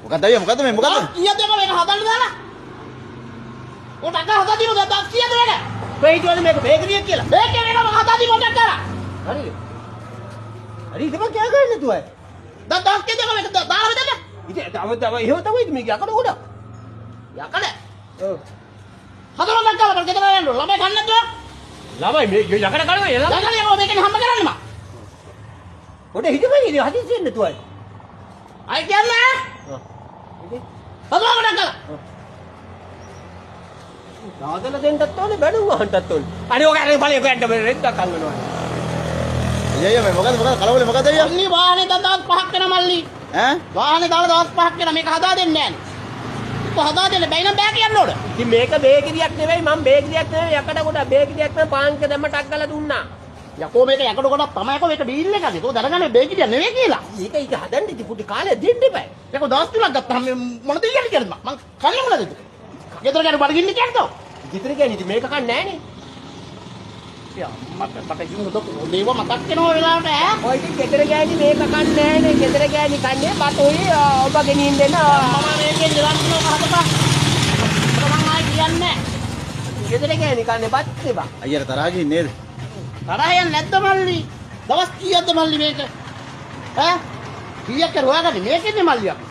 මොකක්ද අයියා මොකද්ද මේ මොකද්ද? කීයද මේක හදන්න දාලා? ඔය ටක්කා හදා දීමු දැන් කීයද මේක? වෙයිට් මේක බේකරියක් කියලා. බේකේ මේක හදා දීමු ටක්කා. හරිද? හරි ඉතින් මම කෑ ගන්න තුවයි. දැන් දාස් කීයද මේක දාලා දෙන්න. ඉතින් තව එහෙම තමයි මේක යකඩ උඩ. යකඩ. ඔව්. හදලා ටක්කා බලන්න ගෙදර යන්න ළමයි කන්නද? ළමයි මේ යකඩ කනවා එලා. යකඩ යකෝ මේකෙන් හම්බ කරන්න මම. පොඩ හිටපෙයි ඉතින් හදිස්සි වෙන්න තුවයි. අය කියන්නේ? ඉතින් හදලා ටක්කා. දාදලා දෙන්නත් ඕනේ බැනුම් අහන්නත් ඕනේ. අනේ ඔක අර බලේ ගන්න රෙද්දක් අල්ලනවා. අයියා මේ මොකද කලවලේ මොකද අයියා? අන්නි වාහනේ දැන් දවස් 5ක් වෙන මල්ලි. ඈ? වාහනේ දාලා දවස් 5ක් වෙන මේක හදා දෙන්නේ නැහැ. කො හදා දෙන්න බැයි නම් බෑ කියන්න ඕන. ඉතින් මේක බේකරියක් නෙවෙයි මම බේකරියක් නෙවෙයි යකඩ කොට බේකරියක් නෙවෙයි පාන්ක දැම්ම ටක් ගාලා දුන්නා. යකෝ මේක යකඩ කොටක් තමයි යකෝ මේක බීල් එකද? ඒක දැනගන්නේ බේකිරිය නෙවෙයි කියලා. මේක හදන්න ඉතින් පුඩි කාලේ දෙන්න එපා. යකෝ දවස් 3ක් ගත්තාම මොන දෙයක් කියන්නද මං කන්නේ මොනද? ගෙදර ගිහින් බඩගින්න කියන්නද? ගෙදර ගියන් ඉතින් මේක කන්නේ නැහනේ. මට ඉතින් දුක දේව මතක් වෙනවා වෙලාවට ඈ. ඔය ඉතින් ගෙදර ගෑණි මේක කන්නේ නැහනේ. ගෙදර ගෑණි කන්නේ බතෝයි ඔබ ගෙනින් දෙන්න. මම මේකෙන් දෙලන්නවා කහතපා. මම ආයි කියන්නේ. ගෙදර ගෑණි කන්නේ බත් නේ බා. අයියර තරහා ගින් නේද? තරහ යන්නේ නැද්ද මල්ලි? දවස් කීයක්ද මල්ලි මේක? ඈ? කීයක් කරුවාගන්නේ මේකෙන්නේ මල්ලි අපි.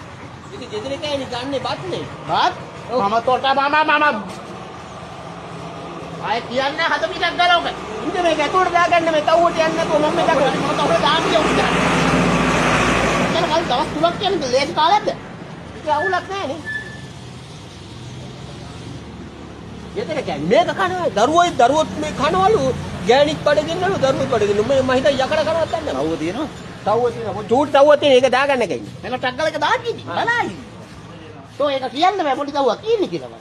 ඉතින් ගෙදර ගෑණි ගන්නේ බත් නේ. බත්? මම තොට මම ආයි කියන්නේ හද පිටක් ගලවක. ඉතින් මේක ඇතුළට දාගන්න මේ තව්වට යන්නේ නැතුව මම මේක මම තව්වට දාන්නේ උදේ. එතන කල් දවස් 3ක් කියන්නේ ලේසි කාලයක්ද? ඉතින් අවුලක් නැහනේ. ගෙදර ගෑණි මේක කනවා දරුවොත් මේ කනවලු ගෑණිත් බඩගින්නලු දරුවොත් බඩගින්න මම හිතා යකඩ කනවත් නැහැ. තව්ව තියෙනවා. තව්ව තියෙනවා. චූටි තව්ව තියෙන ඒක දාගන්න කයිනේ. මෙන්න ටග්ගල එක දාන්නේ බලයි. තෝ ඒක කියන්න බෑ පොඩි තව්වක් කියන්නේ කියලා.